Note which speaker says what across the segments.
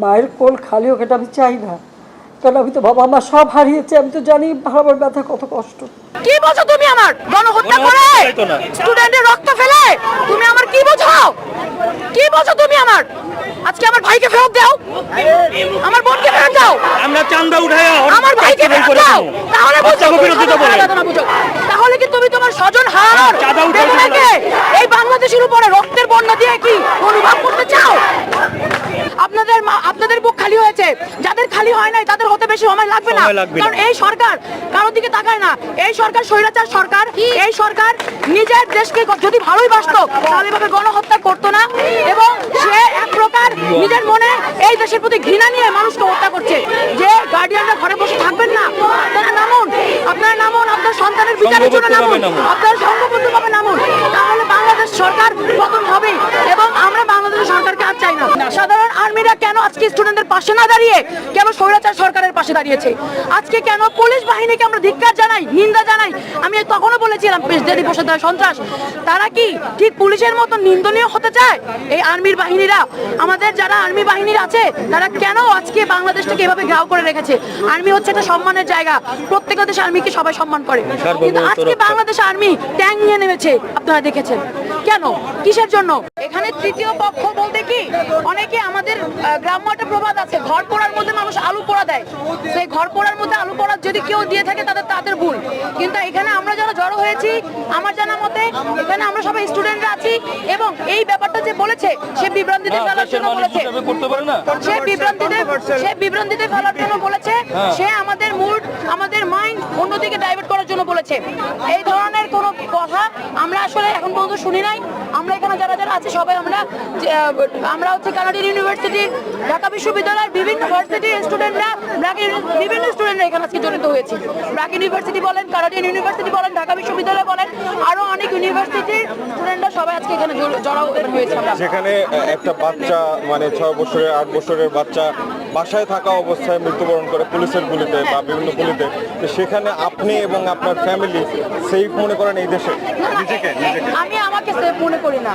Speaker 1: মায়ের কোল খালি হোক, এটা আমি চাই না। কারণ আমি তো বাবা মা সব হারিয়েছি, আমি তো জানি হারাবার ব্যথা কত কষ্ট।
Speaker 2: কি বলছো তুমি? আমার গণহত্যা করে স্টুডেন্টের রক্ত ফেলে তুমি আমার কি বোঝাও? কি বলছো তুমি? আমার আজকে আমার ভাইকে ফেরত দাও, আমার বোনকে ফেরত দাও।
Speaker 3: আমরা চান্দা উঠাই
Speaker 2: আমার ভাইকে ফেরত দাও, তাহলে বুঝো তাহলে কি তুমি তোমার স্বজন হারানোর বেদনাকে এই বাংলাদেশের উপরে রক্তের বন্যা দিয়ে কি অনুভব করতে চাও? আপনাদের বুক খালি হয়েছে, যাদের খালি হয় নাই তাদের হতে বেশি সময় লাগবে না। কারণ এই সরকার কারোর দিকে তাকায় না। এই সরকার স্বৈরাচার সরকার। এই সরকার নিজের দেশকে যদি ভালোই বাসতো তাহলে এভাবে গণহত্যা করতো না, এবং সে এক প্রকার নিজের মনে এই দেশের প্রতি ঘৃণা নিয়ে মানুষকে হত্যা করছে। যে গার্ডিয়ানরা ঘরে বসে থাকবেন না, আপনারা নামুন, আপনারা নামুন, আপনার সন্তানের বিচারের জন্য নামুন, আপনারা সংঘবদ্ধভাবে নামুন, তাহলে বাংলাদেশ সরকার পতন হবে। এবং আমরা বাংলাদেশের সরকারকে আর চাই না। সাধারণ আর্মিরা কেন আজকে স্টুডেন্টদের পাশে না দাঁড়িয়ে কেন স্বৈরাচার সরকারের পাশে দাঁড়িয়েছে? আজকে কেন পুলিশ বাহিনীকে আমরা ধিক্কার জানাই, নিন্দা জানাই? আমি তখনও বলেছিলাম পেশদারি বসে সন্ত্রাস। তারা কি ঠিক পুলিশের মতো নিন্দনীয় হতে চায়? এই আর্মির বাহিনীরা, আমাদের যারা আর্মি বাহিনীর আছে, তারা কেন আজকে বাংলাদেশটাকে এভাবে ঘাও করে রেখেছে? আর্মি হচ্ছে একটা সম্মানের জায়গা, প্রত্যেকটা দেশে আর্মিকে সবাই সম্মান করে, কিন্তু আজকে বাংলাদেশ আর্মি ট্যাঙ্ক নিয়ে নেমেছে, আপনারা দেখেছেন। কেন? কিসের জন্য? এখানে তৃতীয় পক্ষ বলতে কি, অনেকে আমাদের গ্রাম্য একটা প্রবাদ আছে, ঘর পোড়ার মধ্যে মানুষ আলু পোড়া দেয়। সেই ঘর পোড়ার মধ্যে আলু পোড়া যদি কেউ দিয়ে থাকে তাদের ভুল। কিন্তু এখানে আমরা যারা জড়ো হয়েছি, আমার জানা মতে এখানে আমরা সবাই স্টুডেন্টরা আছি, এবং এই ব্যাপারটা যে বলেছে সে বিভ্রান্তিতে ফেলার জন্য বলেছে, সে বিভ্রান্তিতে ফেলার জন্য বলেছে, সে আমাদের মাইন্ড অন্যদিকে ডাইভার্ট করার জন্য বলেছে। এই ধরনের কোনো কথা আমরা আসলে এখন পর্যন্ত শুনি নাই। আমরা এখানে যারা যারা আছি সবাই আমরা হচ্ছে কানাডিয়ান ইউনিভার্সিটি, ঢাকা বিশ্ববিদ্যালয়ের বিভিন্ন ভার্সিটির স্টুডেন্টরা, বিভিন্ন স্টুডেন্টরা এখানে আজকে জড়িত হয়েছে। ব্র্যাক ইউনিভার্সিটি বলেন, কানাডিয়ান ইউনিভার্সিটি বলেন, ঢাকা বিশ্ববিদ্যালয় বলেন, আরো অনেক ইউনিভার্সিটির স্টুডেন্টরা সবাই আজকে এখানে জড়ো হয়েছে।
Speaker 4: যেখানে একটা বাচ্চা, মানে 6 বছরের 8 বছরের বাচ্চা বাসায় থাকা অবস্থায় মৃত্যুবরণ করে পুলিশের গুলিতে বা বিভিন্ন গুলিতে, সেখানে আপনি এবং আপনার ফ্যামিলি সেফ মনে করেন এই দেশে?
Speaker 2: আমি আমাকে সেফ মনে করি না,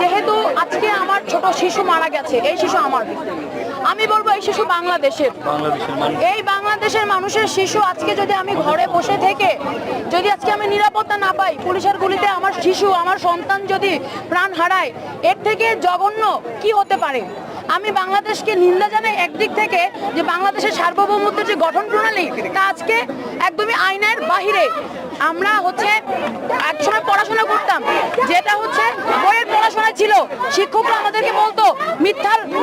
Speaker 2: যেহেতু আজকে আমার ছোট শিশু মারা গেছে। এই শিশু আমার, আমি বলবো এই শিশু বাংলাদেশের, এই বাংলাদেশের মানুষের শিশু। আজকে যদি আমি ঘরে বসে থেকে যদি আজকে আমি নিরাপত্তা না পাই, পুলিশের গুলিতে আমার শিশু, আমার সন্তান যদি প্রাণ হারায়, এর থেকে জঘন্য কি হতে পারে? আমি বাংলাদেশকে নিন্দা জানাই একদিক থেকে, যে বাংলাদেশের সার্বভৌমত্বের যে গঠন প্রণালী তা আজকে একদমই আইনের বাহিরে। আমরা হচ্ছে একসময় পড়াশোনা করতাম, যেটা হচ্ছে বইয়ের পড়াশোনা ছিল। শিক্ষকরা আমাদেরকে বলতো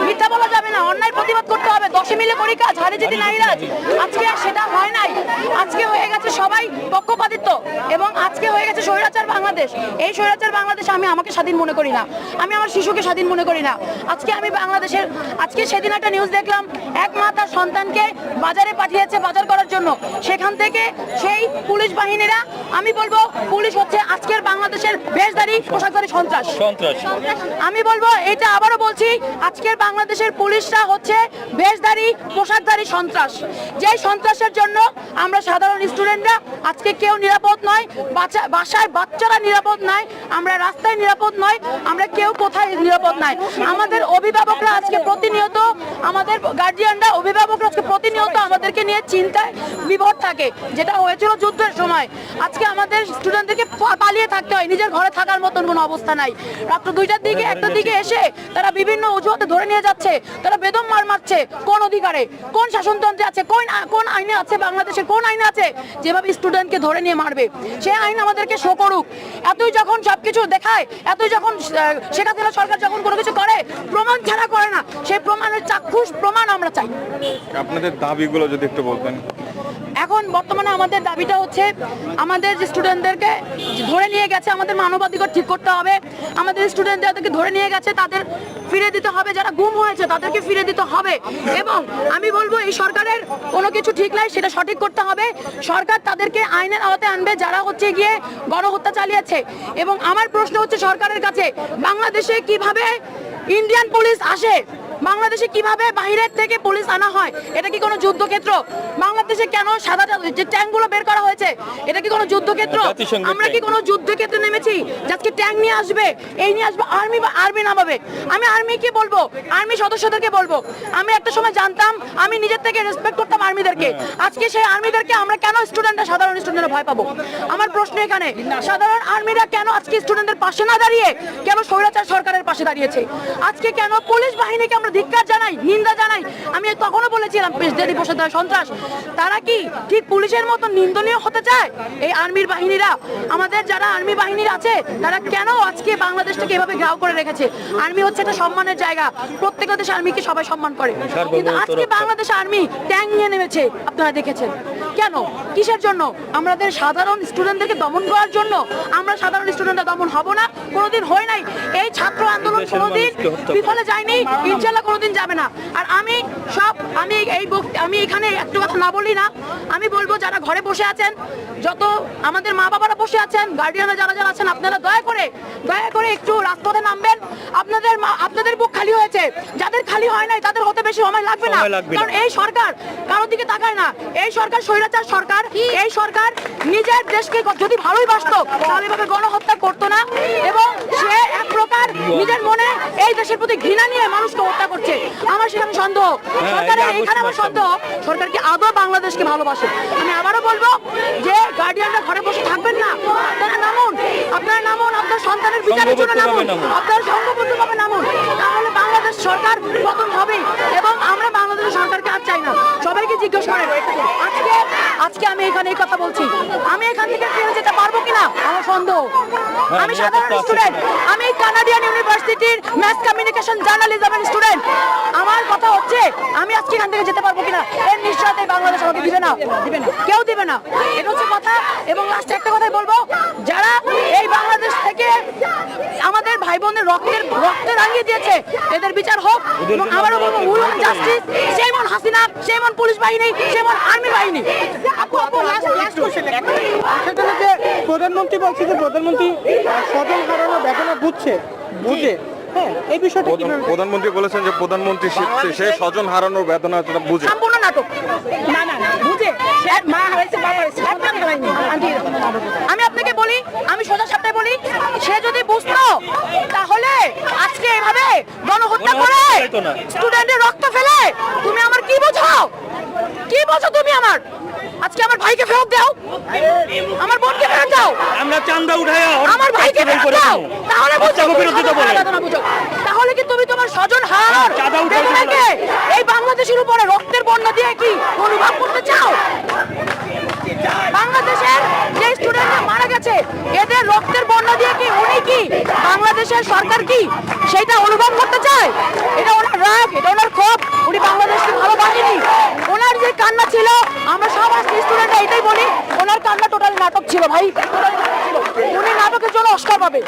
Speaker 2: মিথ্যা বলা যাবে না, অন্যায় প্রতিবাদ করতে হবে, 10 মিলে করি কাজ, হারে যদি নাইরাজ। আজকে আর সেটা হয় নাই। আজকে হয়ে গেছে সবাই পক্ষপাতিত্ব, এবং আজকে হয়ে গেছে স্বৈরাচার বাংলাদেশ। এই স্বৈরাচার বাংলাদেশ আমি আমাকে স্বাধীন মনে করি না, আমি আমার শিশুকে স্বাধীন মনে করি না। আজকে আমি বাংলাদেশের, আজকে সেদিন একটা নিউজ দেখলাম, এক মা তার সন্তানকে বাজারে পাঠিয়েছে বাজার করার জন্য। সেখান থেকে সেই পুলিশ বাহিনীরা, আমি বলবো পুলিশ হচ্ছে আজকের বাংলাদেশের বেশধারী পোশাকধারী সন্ত্রাস। আমি বলবো এটা আবারও বলছি, আজকের বাংলাদেশের পুলিশরা হচ্ছে বেশধারী পোশাকধারী সন্ত্রাস। যেই সন্ত্রাসের জন্য আমরা সাধারণ স্টুডেন্টরা আজকে কেউ নিরাপদ নয়, বাসায় বাচ্চারা নিরাপদ নয়, আমরা রাস্তায় নিরাপদ নয়, আমরা কেউ কোথায় নিরাপদ নয়। আমাদের অভিভাবকরা আজকে প্রতিনিয়ত, আমাদের গার্জিয়ানরা, অভিভাবকরা আজকে প্রতিনিয়ত আমাদেরকে নিয়ে চিন্তায় বিভোর থাকে, যেটা হয়েছিল যুদ্ধের সময়। আজকে আমাদের স্টুডেন্টদেরকে পালিয়ে থাকতে হয়, নিজের ঘরে থাকার মতন কোনো অবস্থা নাই। রাত্র 2টার দিকে 1টার দিকে এসে তারা বিভিন্ন অজুহাতে ধরে নিয়ে যাচ্ছে, তারা বেদম মারছে। কোন অধিকারে, কোন শাসনতন্ত্রে আছে, কোন আইনে আছে, বাংলাদেশের কোন আইনে আছে যেভাবে স্টুডেন্টকে ধরে নিয়ে মারবে? সেই আইন আমাদেরকে শো করুক। এতই যখন সবকিছু দেখায়, এতই যখন শেখ হাসিনা সরকার যখন কোনো কিছু করে, প্রমাণ ছাড়া করে না, সেই প্রমাণের চাক্ষুষ প্রমাণ আমরা চাই।
Speaker 4: আপনাদের দাবিগুলো যদি একটু বলতেন।
Speaker 2: এখন বর্তমানে আমাদের দাবিটা হচ্ছে, আমাদের যে স্টুডেন্টদেরকে ধরে নিয়ে গেছে, আমাদের মানবাধিকার ঠিক করতে হবে। আমাদের স্টুডেন্ট যাদেরকে ধরে নিয়ে গেছে তাদের ফিরে দিতে হবে, যারা গুম হয়েছে তাদেরকে ফিরে দিতে হবে। এবং আমি বলবো এই সরকারের কোনো কিছু ঠিক নাই, সেটা সঠিক করতে হবে। সরকার তাদেরকে আইনের আওতায় আনবে যারা হচ্ছে গিয়ে গণহত্যা চালিয়েছে। এবং আমার প্রশ্ন হচ্ছে সরকারের কাছে, বাংলাদেশে কিভাবে ইন্ডিয়ান পুলিশ আসে বাংলাদেশে কিভাবে বাইরের থেকে পুলিশ আনা হয়? এটা কি কোনো যুদ্ধক্ষেত্র? বাংলাদেশে কেন সাদা যে ট্যাঙ্কগুলো বের করা হয়েছে, এটা কি কোনো যুদ্ধক্ষেত্র? আমরা কি কোনো যুদ্ধক্ষেত্রে নেমেছি আজকে ট্যাঙ্ক নিয়ে আসবে, এই নিয়ে আসবে, আর্মি নামাবে? আমি আর্মিকে বলবো, আর্মি সদস্যদেরকে বলবো, আমি একটা সময় জানতাম, আমি নিজের থেকে রেসপেক্ট করতাম আর্মিদেরকে। আজকে সেই আর্মিদেরকে আমরা কেন সাধারণ স্টুডেন্টরা ভয় পাবো? আমার প্রশ্ন এখানে, সাধারণ আর্মিরা কেন আজকে স্টুডেন্টদের পাশে না দাঁড়িয়ে কেন স্বৈরাচার সরকারের পাশে দাঁড়িয়েছে? আজকে কেন পুলিশ বাহিনীকে আমরা ধিক্কার জানাই, নিন্দা জানাই? আমি তখনও বলেছিলাম পেশদারি বসে সন্ত্রাস। তারা কি ঠিক পুলিশের মতো নিন্দনীয় হতে চায়? এই আর্মির বাহিনীরা, আমাদের যারা আর্মি বাহিনীর আছে, তারা কেন আজকে বাংলাদেশটাকে এভাবে ঘাও করে রেখেছে? আর্মি হচ্ছে একটা সম্মানের জায়গা, প্রত্যেকটা দেশে আর্মিকে সবাই সম্মান করে, কিন্তু আজকে বাংলাদেশ আর্মি ট্যাঙ্ক নিয়ে নেমেছে, আপনারা দেখেছেন। কেন? কিসের জন্য? আমাদের সাধারণ স্টুডেন্টদেরকে দমন করার জন্য? আমরা সাধারণ স্টুডেন্টরা দমন হব না, কোনোদিন হয় নাই। এই ছাত্র আন্দোলন কোনোদিন বিফলে যায়নি, ইনশাআল্লাহ কোনোদিন যাবে না। আর আমি এখানে একটু কথা না বলি না, আমি বলবো যারা ঘরে বসে আছেন, যত আমাদের মা বাবারা বসে আছেন, গার্ডিয়ানরা যারা আছেন, আপনারা দয়া করে একটু রাজপথে নামবেন। আপনাদের বুক খালি হয়েছে, যাদের খালি হয় নাই তাদের হতে বেশি সময় লাগবে না, কারণ এই সরকার কারোর দিকে তাকায় না। এই সরকার স্বৈরাচার সরকার। এই সরকার নিজের দেশকে যদি ভালোই বাসতো তাহলে এভাবে গণহত্যা করতো না, এবং সে এক প্রকার নিজের মনে এই দেশের প্রতি ঘৃণা নিয়ে মানুষকে হত্যা করছে। আমার সেখানে সন্দেহ, সরকারের এইখানে আমার সন্দেহ, সরকার কি আদৌ বাংলাদেশকে ভালোবাসে? আমি আবারও বলবো যে গার্ডিয়ানরা ঘরে বসে থাকবেন না, আপনারা নামুন, আপনার সন্তানের বিচারের জন্য নামুন, আপনার সংঘবদ্ধভাবে নামুন, তাহলে বাংলাদেশ সরকার পতন হবে। এবং আমরা বাংলাদেশের সরকারকে আর চাই না। সবাইকে জিজ্ঞেস করেন, আজকে আমি এখানে এই কথা বলছি, আমি এখান থেকে ফিরে যেতে পারবো কিনা আমার সন্দেহ। আমি সাধারণ স্টুডেন্ট, আমি কানাডিয়ান ইউনিভার্সিটির ম্যাস কমিউনিকেশন জার্নালিজমের স্টুডেন্ট। আমার কথা হচ্ছে আমি আজকে এখান থেকে যেতে পারবো কিনা এর নিশ্চয়তা বাংলাদেশ আমাকে দিবে না, কেউ দিবে না। এটা হচ্ছে কথা। এবং লাস্টে একটা কথাই বলবো, যারা এই বাংলাদেশ থেকে আমাদের ভাই বোনের রক্তে রাঙিয়ে দিয়েছে, এদের বিচার হোক। এবং আবারও বলবো, we want justice, same on Hasina, same on police বাহিনী, সেম অন আর্মি বাহিনী।
Speaker 3: প্রধানমন্ত্রী বলছে যে প্রধানমন্ত্রী স্বজন হারানো বেদনা বুঝে হ্যাঁ, এই বিষয়টা
Speaker 4: প্রধানমন্ত্রী বলেছেন যে প্রধানমন্ত্রী সে স্বজন হারানোর বেদনা বুঝে।
Speaker 2: সম্পূর্ণ নাটক। না বুঝে, মা হারাইছে, বাবা হারাইছে, সন্তান হারায়নি। আমি আপনাকে বলি, আমি সোজা সাপটায় বলি, সে যদি বুঝতো তাহলে আজকে এভাবে গণহত্যা করে স্টুডেন্টের রক্ত ফেলে তুমি আমার কি বোঝো? তুমি আমার আজকে আমার ভাইকে ফেরত দাও, আমার বোনকে ফেরত দাও,
Speaker 3: আমরা চান্দা উঠাই
Speaker 2: আমার ভাইকে ফেরত দাও, তাহলে তাহলে কি তুমি তোমার স্বজন হারানোর বেদনাকে এই বাংলাদেশের উপরে রক্তের বন্যা দিয়ে কি অনুভব করতে চাও? বাংলাদেশের যে স্টুডেন্টরা মারা গেছে, এদের রক্তের বন্যা দিয়ে কি উনি কি বাংলাদেশের সরকার কি সেটা অনুভব করতে চায়? এটা ওনার রাগ, এটা ওনার ক্ষোভ, উনি বাংলাদেশকে ভালোবাসেনি। ওনার যে কান্না ছিল, আমরা সব আজকে স্টুডেন্টরা এটাই বলি, ওনার কান্না টোটাল নাটক ছিল ভাই, উনি নাটকের জন্য অস্কার পাবে।